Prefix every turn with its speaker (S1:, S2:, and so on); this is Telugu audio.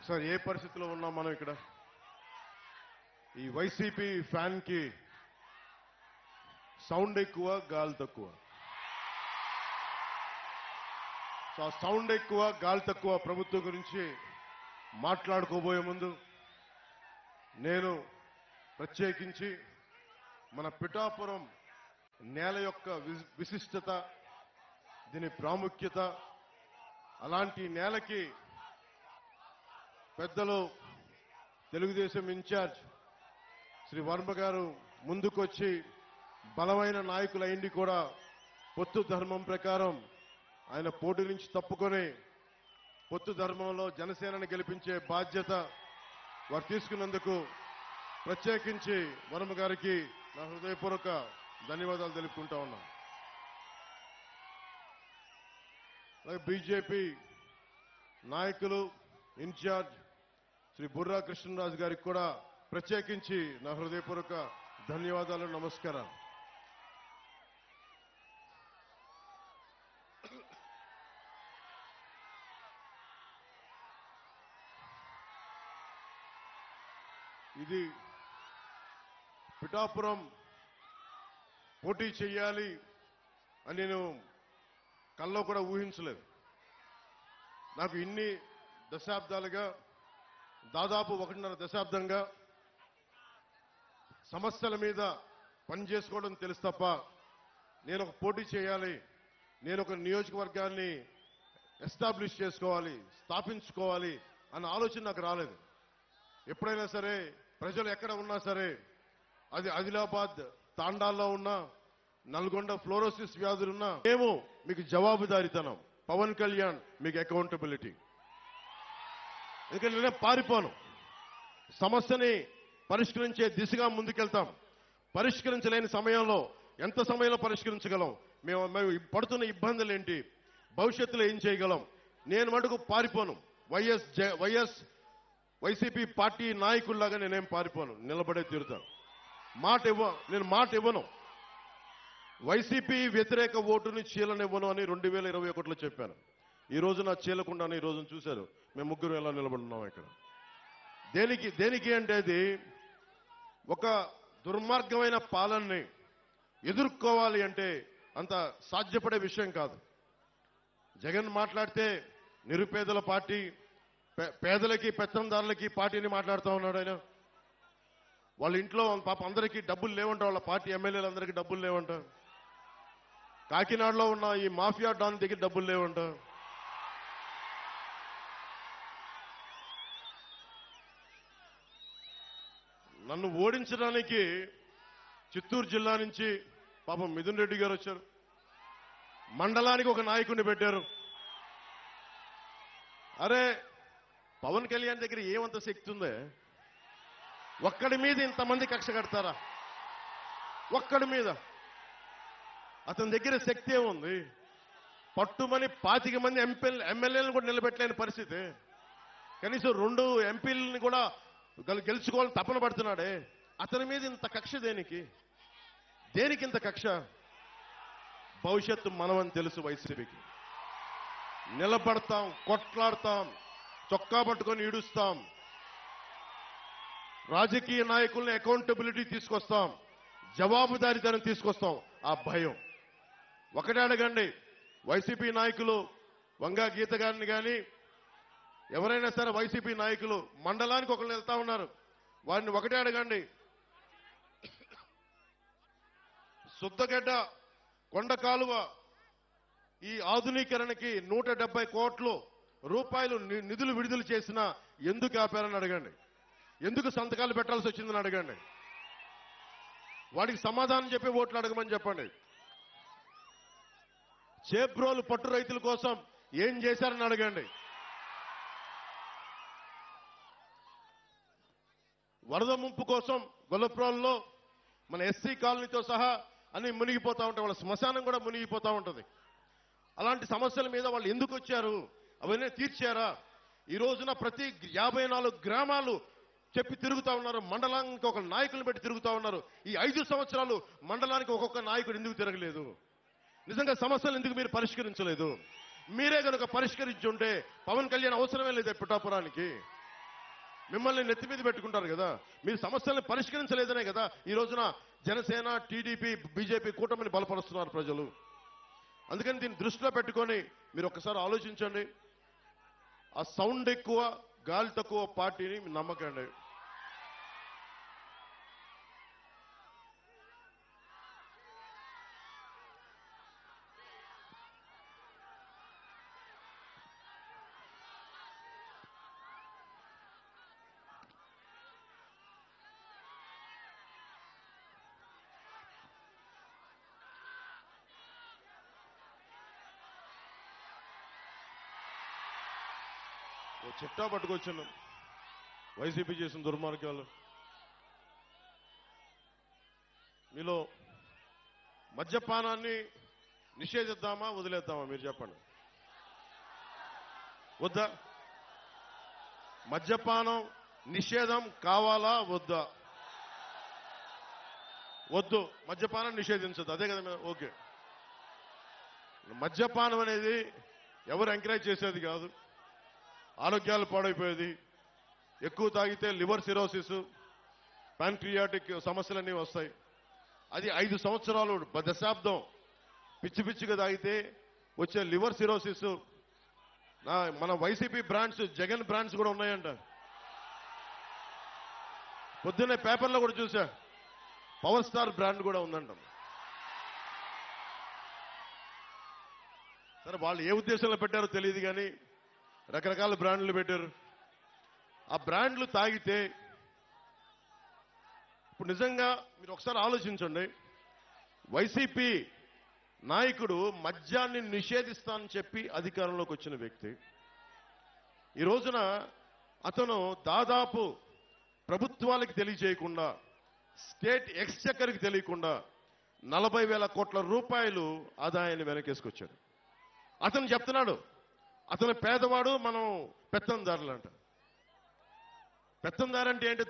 S1: ఒకసారి ఏ పరిస్థితిలో ఉన్నాం మనం ఇక్కడ? ఈ వైసీపీ ఫ్యాన్ కి సౌండ్ ఎక్కువ, గాలి తక్కువ. సో ఆ సౌండ్ ఎక్కువ, గాలి తక్కువ ప్రభుత్వం గురించి మాట్లాడుకోబోయే ముందు నేను ప్రత్యేకించి మన పిఠాపురం నేల యొక్క విశిష్టత, దీని ప్రాముఖ్యత, అలాంటి నేలకి పెద్దలు తెలుగుదేశం ఇన్ఛార్జ్ శ్రీ వర్మ గారు ముందుకొచ్చి బలమైన నాయకులైంది కూడా పొత్తు ధర్మం ప్రకారం ఆయన పోటీ నుంచి తప్పుకొని పొత్తు ధర్మంలో జనసేనని గెలిపించే బాధ్యత వారు తీసుకున్నందుకు ప్రత్యేకించి వర్మ గారికి నా హృదయపూర్వక ధన్యవాదాలు తెలుపుకుంటా ఉన్నాను. అలాగే బీజేపీ నాయకులు ఇన్ఛార్జ్ శ్రీ బుర్రా కృష్ణరాజు గారికి కూడా ప్రత్యేకించి నా హృదయపూర్వక ధన్యవాదాలు, నమస్కారాలు. ఇది పిఠాపురం పోటీ చేయాలి అని నేను కల్లో కూడా ఊహించలేదు. నాకు ఇన్ని దశాబ్దాలుగా, దాదాపు 1.5 దశాబ్దంగా సమస్యల మీద పనిచేసుకోవడం తెలుసు తప్ప నేను ఒక పోటీ చేయాలి, నేను ఒక నియోజకవర్గాన్ని ఎస్టాబ్లిష్ చేసుకోవాలి, స్థాపించుకోవాలి అన్న ఆలోచన నాకు రాలేదు. ఎప్పుడైనా సరే ప్రజలు ఎక్కడ ఉన్నా సరే, అది ఆదిలాబాద్ తాండాల్లో ఉన్నా, నల్గొండ ఫ్లోరోసిస్ వ్యాధులున్నా, మేము మీకు జవాబుదారీతనం, పవన్ కళ్యాణ్ మీకు అకౌంటబిలిటీ. ఎందుకంటే నేనే పారిపోను, సమస్యని పరిష్కరించే దిశగా ముందుకెళ్తాం. పరిష్కరించలేని సమయంలో ఎంత సమయంలో పరిష్కరించగలం, మేము పడుతున్న ఇబ్బందులు ఏంటి, భవిష్యత్తులో ఏం చేయగలం, నేను మటుకు పారిపోను. వైసీపీ పార్టీ నాయకుల్లాగా నేనేం పారిపోను, నిలబడే తీరుతాను. నేను మాట ఇవ్వను. వైసీపీ వ్యతిరేక ఓటుని చీలనివ్వను అని 2021లో చెప్పాను. ఈ రోజు నా చీలకుండానే ఈ రోజున చూశారు మేము ముగ్గురు ఎలా నిలబడున్నాం ఇక్కడ. దేనికి అంటే అది ఒక దుర్మార్గమైన పాలనని ఎదుర్కోవాలి అంటే అంత సాధ్యపడే విషయం కాదు. జగన్ మాట్లాడితే నిరుపేదల పార్టీ, పేదలకి పెత్తందారులకి పార్టీని మాట్లాడుతూ ఉన్నాడు ఆయన. వాళ్ళ ఇంట్లో పాప అందరికీ డబ్బులు లేవంట, వాళ్ళ పార్టీ ఎమ్మెల్యేలందరికీ డబ్బులు లేవంట. కాకినాడలో ఉన్న ఈ మాఫియా డాన్ దగ్గర డబ్బులు లేవంట. నన్ను ఓడించడానికి చిత్తూరు జిల్లా నుంచి పాపం మిథున్ రెడ్డి గారు వచ్చారు. మండలానికి ఒక నాయకుడిని పెట్టారు. అరే పవన్ కళ్యాణ్ దగ్గర ఏమంత శక్తి ఉందే? ఒక్కడి మీద ఇంతమంది కక్ష కడతారా? ఒక్కడి మీద అతని దగ్గర శక్తి ఏముంది? పట్టుమని 25 మంది ఎమ్మెల్యేలను కూడా నిలబెట్టలేని పరిస్థితి. కనీసం 2 ఎంపీలని కూడా గెలుచుకోవాలని తపన పడుతున్నాడే. అతని మీద ఇంత కక్ష దేనికి ఇంత కక్ష? భవిష్యత్తు మనమని తెలుసు. వైసీపీకి నిలబడతాం, కొట్లాడతాం, చొక్కా పట్టుకొని ఈడుస్తాం, రాజకీయ నాయకుల్ని అకౌంటబిలిటీ తీసుకొస్తాం, జవాబుదారీతనం తీసుకొస్తాం. ఆ భయం ఒకటే అడగండి. వైసీపీ నాయకులు వంగా గీత గారిని కానీ ఎవరైనా సరే వైసీపీ నాయకులు మండలానికి ఒకళ్ళు వెళ్తా ఉన్నారు, వారిని ఒకటే అడగండి. సుద్దగడ్డ కొండ కాలువ ఈ ఆధునీకరణకి 170 కోట్ల రూపాయలు నిధులు విడుదల చేసినా ఎందుకు ఆపారని అడగండి. ఎందుకు సంతకాలు పెట్టాల్సి వచ్చిందని అడగండి. వాడికి సమాధానం చెప్పి ఓట్లు అడగమని చెప్పండి. చేబ్రోలు పట్టు రైతుల కోసం ఏం చేశారని అడగండి. వరద ముంపు కోసం గొల్లప్రోల్లో మన ఎస్సీ కాలనీతో సహా అన్ని మునిగిపోతా ఉంటాయి, వాళ్ళ శ్మశానం కూడా మునిగిపోతా ఉంటుంది. అలాంటి సమస్యల మీద వాళ్ళు ఎందుకు వచ్చారు, అవన్నీ తీర్చారా? ఈ రోజున ప్రతి 54 గ్రామాలు చెప్పి తిరుగుతా ఉన్నారు, మండలానికి ఒక నాయకులను పెట్టి తిరుగుతా ఉన్నారు. ఈ 5 సంవత్సరాలు మండలానికి ఒక్కొక్క నాయకుడు ఎందుకు తిరగలేదు? నిజంగా సమస్యలు ఎందుకు మీరు పరిష్కరించలేదు? మీరే కనుక పరిష్కరించుంటే పవన్ కళ్యాణ్ అవసరమే లేదు పిఠాపురానికి. మిమ్మల్ని నెత్తి మీద పెట్టుకుంటారు కదా. మీరు సమస్యల్ని పరిష్కరించలేదనే కదా ఈ రోజున జనసేన, టీడీపీ, బీజేపీ కూటమిని బలపరుస్తున్నారు ప్రజలు. అందుకని దీన్ని దృష్టిలో పెట్టుకొని మీరు ఒక్కసారి ఆలోచించండి. ఆ సౌండ్ ఎక్కువ, గాలి తక్కువ పార్టీని నమ్మకండి. చిట్టా పట్టుకొచ్చాను వైసీపీ చేసిన దుర్మార్గాలు. మీలో మద్యపానాన్ని నిషేధిద్దామా వదిలేద్దామా మీరు చెప్పండి. వద్దా? మద్యపానం నిషేధం కావాలా వద్దా? వద్దు, మద్యపానం నిషేధించదు, అదే కదా. ఓకే, మద్యపానం అనేది ఎవరు ఎంకరేజ్ చేసేది కాదు. ఆరోగ్యాలు పాడైపోయేది. ఎక్కువ తాగితే లివర్ సిరోసిస్, ప్యాంక్రియాటిక్ సమస్యలన్నీ వస్తాయి. అది 5 సంవత్సరాలు, దశాబ్దం పిచ్చి పిచ్చిగా తాగితే వచ్చే లివర్ సిరోసిస్. మన వైసీపీ బ్రాండ్స్, జగన్ బ్రాండ్స్ కూడా ఉన్నాయంట. పొద్దున్నే పేపర్లో కూడా చూసా, పవర్ స్టార్ బ్రాండ్ కూడా ఉందంట. సరే, వాళ్ళు ఏ ఉద్దేశంలో పెట్టారో తెలియదు కానీ రకరకాల బ్రాండ్లు పెట్టారు. ఆ బ్రాండ్లు తాగితే ఇప్పుడు నిజంగా మీరు ఒకసారి ఆలోచించండి. వైసీపీ నాయకుడు మద్యాన్ని నిషేధిస్తానని చెప్పి అధికారంలోకి వచ్చిన వ్యక్తి. ఈ రోజున అతను దాదాపు ప్రభుత్వాలకు తెలియజేయకుండా, స్టేట్ ఎక్స్చెక్కర్కి తెలియకుండా 40,000 కోట్ల రూపాయలు ఆదాయాన్ని వెనకేసుకొచ్చాడు. అతను చెప్తున్నాడు అతను పేదవాడు, మనం పెత్తందారులు అంట. పెత్తందారంటే ఏంటి?